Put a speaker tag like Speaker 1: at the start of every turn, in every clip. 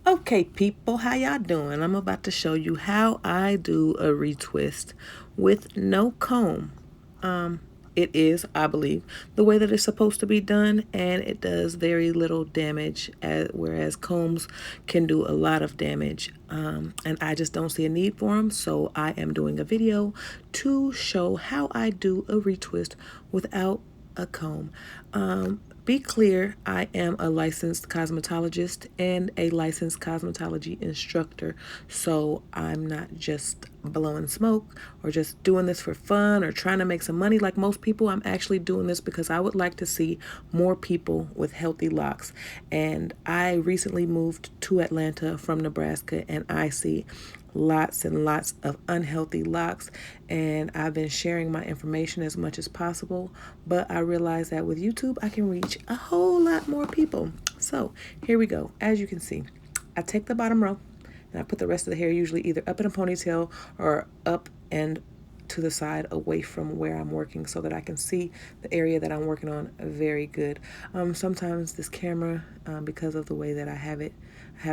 Speaker 1: Okay, people, how y'all doing? I'm about to show you how I do a retwist with no comb. It is, I believe, the way that it's supposed to be done, and it does very little damage, whereas combs can do a lot of damage. And I just don't see a need for them, so I am doing a video to show how I do a retwist without a comb. Be clear, I am a licensed cosmetologist and a licensed cosmetology instructor, so I'm not just blowing smoke or just doing this for fun or trying to make some money like most people. I'm actually doing this because I would like to see more people with healthy locks. And I recently moved to Atlanta from Nebraska, and I see lots and lots of unhealthy locks, and I've been sharing my information as much as possible, but I realize that with YouTube I can reach a whole lot more people. So here we go. As you can see, I take the bottom row and I put the rest of the hair usually either up in a ponytail or up and to the side away from where I'm working so that I can see the area that I'm working on very good. Sometimes this camera, because of the way that I have it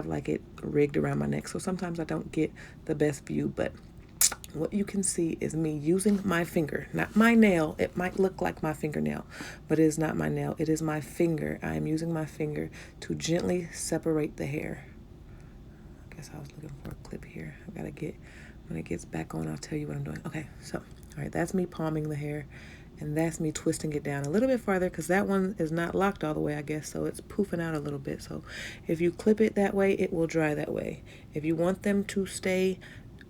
Speaker 1: like it rigged around my neck, so sometimes I don't get the best view, but what you can see is me using my finger, not my nail. It might look like my fingernail, but it is not my nail. It is my finger. I am using my finger to gently separate the hair. I guess I was looking for a clip here. I gotta get, when it gets back on, I'll tell you what I'm doing. Okay, so, all right, that's me palming the hair, and that's me twisting it down a little bit farther because that one is not locked all the way, I guess, so it's poofing out a little bit. So if you clip it that way, it will dry that way. If you want them to stay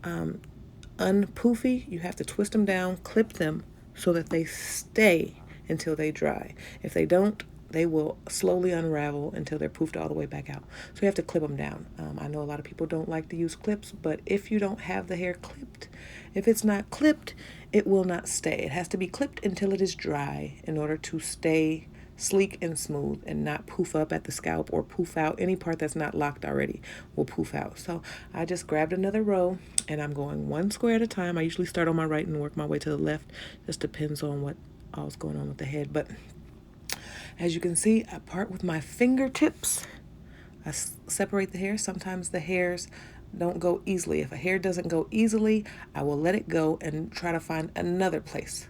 Speaker 1: unpoofy, you have to twist them down, clip them so that they stay until they dry. If they don't, they will slowly unravel until they're poofed all the way back out. So you have to clip them down. I know a lot of people don't like to use clips, but if you don't have the hair clipped, if it's not clipped, it will not stay. It has to be clipped until it is dry in order to stay sleek and smooth and not poof up at the scalp or poof out. Any part that's not locked already will poof out. So I just grabbed another row and I'm going one square at a time. I usually start on my right and work my way to the left. Just depends on what all's going on with the head. But as you can see, I part with my fingertips. I separate the hair. Sometimes the hairs don't go easily. If a hair doesn't go easily, I will let it go and try to find another place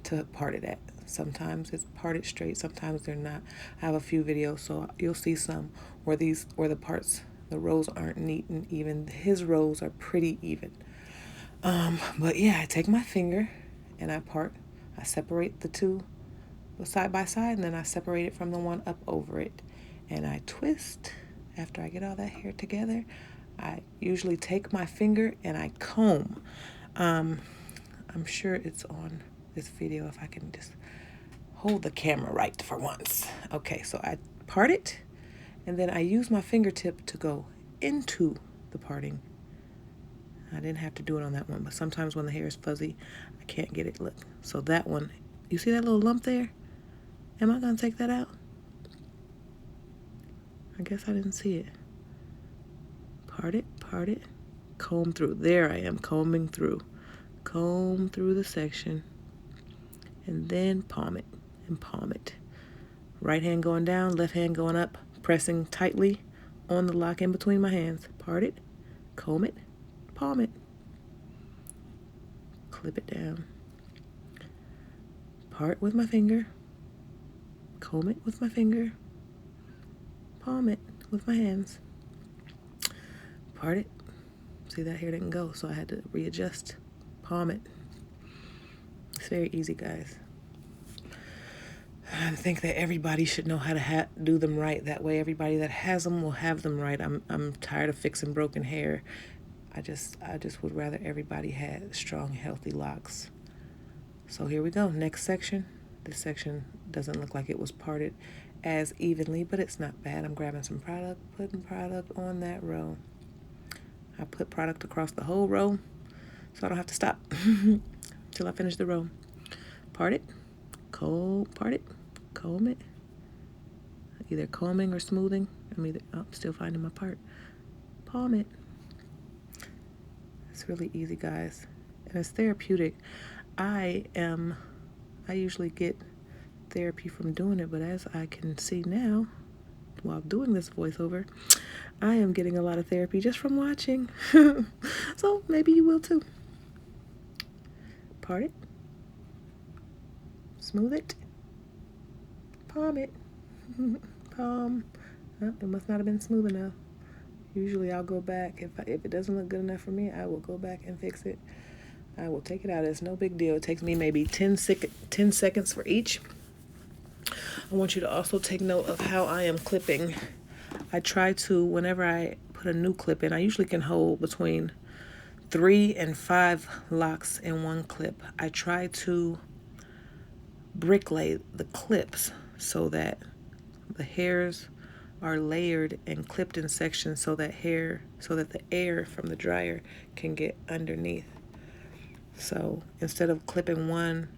Speaker 1: to part it at. Sometimes it's parted straight, sometimes they're not. I have a few videos, so you'll see some where the rows aren't neat and even. His rows are pretty even. But yeah, I take my finger and I separate the two side by side, and then I separate it from the one up over it. And I twist. After I get all that hair together, I usually take my finger and I comb. I'm sure it's on this video if I can just hold the camera right for once. Okay, so I part it, and then I use my fingertip to go into the parting. I didn't have to do it on that one, but sometimes when the hair is fuzzy, I can't get it. Look, so that one, you see that little lump there? Am I gonna take that out? I guess I didn't see it. Part it, comb through. There I am, combing through. Comb through the section, and then palm it, and palm it. Right hand going down, left hand going up, pressing tightly on the lock in between my hands. Part it, comb it, palm it. Clip it down. Part with my finger, comb it with my finger, palm it with my hands. Part it. See, that hair didn't go, so I had to readjust. Palm it. It's very easy, guys. I think that everybody should know how to do them right. That way everybody that has them will have them right. I'm tired of fixing broken hair. I just would rather everybody had strong, healthy locks. So here we go. Next section. This section doesn't look like it was parted as evenly, but it's not bad. I'm grabbing some product, putting product on that row. I put product across the whole row so I don't have to stop till I finish the row. Part it, comb it. Either combing or smoothing. I'm still finding my part. Palm it. It's really easy, guys, and it's therapeutic. I usually get therapy from doing it, but as I can see now, while doing this voiceover, I am getting a lot of therapy just from watching. So maybe you will too. Part it. Smooth it. Palm it. Palm. Oh, it must not have been smooth enough. Usually I'll go back. If it doesn't look good enough for me, I will go back and fix it. I will take it out. It's no big deal. It takes me maybe 10 seconds for each. I want you to also take note of how I am clipping. I try to, whenever I put a new clip in, I usually can hold between 3 and 5 locks in one clip. I try to bricklay the clips so that the hairs are layered and clipped in sections so that the air from the dryer can get underneath. So instead of clipping one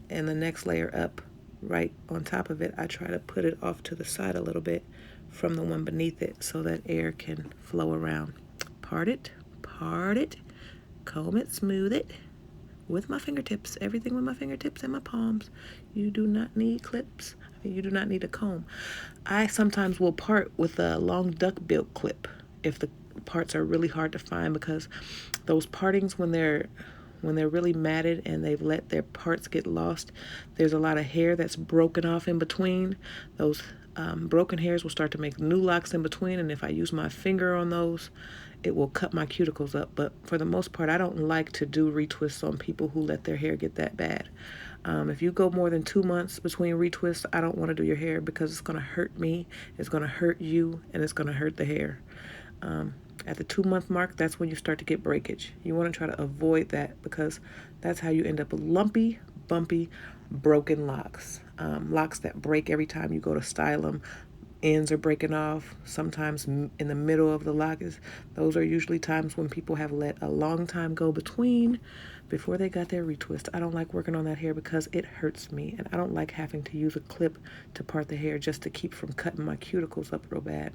Speaker 1: and the next layer up right on top of it, I try to put it off to the side a little bit from the one beneath it so that air can flow around. Part it, comb it, smooth it with my fingertips, everything with my fingertips and my palms. You do not need clips. You do not need a comb. I sometimes will part with a long duck-bill clip if the parts are really hard to find, because those partings, when they're really matted and they've let their parts get lost, there's a lot of hair that's broken off in between. Those broken hairs will start to make new locks in between, and if I use my finger on those, it will cut my cuticles up. But for the most part, I don't like to do retwists on people who let their hair get that bad. If you go more than 2 months between retwists, I don't want to do your hair, because it's going to hurt me, it's going to hurt you, and it's going to hurt the hair. At the 2-month mark, that's when you start to get breakage. You want to try to avoid that, because that's how you end up with lumpy, bumpy, broken locks. Locks that break every time you go to style them. Ends are breaking off. Sometimes in the middle of the lock those are usually times when people have let a long time go before they got their retwist. I don't like working on that hair because it hurts me, and I don't like having to use a clip to part the hair just to keep from cutting my cuticles up real bad.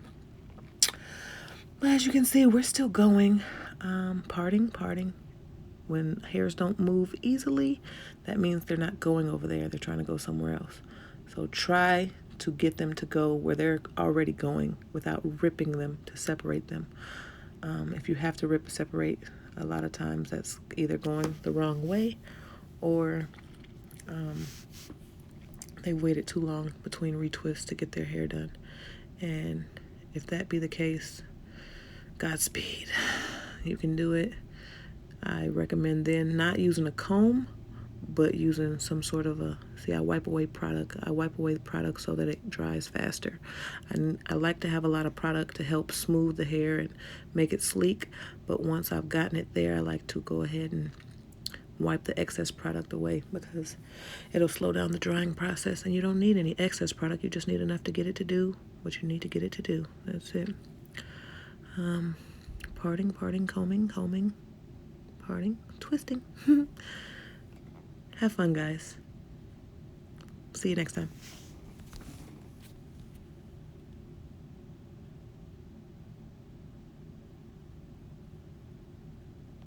Speaker 1: But as you can see, we're still going. Parting. When hairs don't move easily, that means they're not going over there. They're trying to go somewhere else. So try to get them to go where they're already going without ripping them to separate them. If you have to rip or separate, a lot of times that's either going the wrong way or they waited too long between retwists to get their hair done. And if that be the case, Godspeed. You can do it. I recommend then not using a comb, but using some sort of I wipe away product. I wipe away the product so that it dries faster. I like to have a lot of product to help smooth the hair and make it sleek, but once I've gotten it there, I like to go ahead and wipe the excess product away, because it'll slow down the drying process, and you don't need any excess product. You just need enough to get it to do what you need to get it to do. That's it. Parting, combing, parting, twisting. Have fun, guys. See you next time.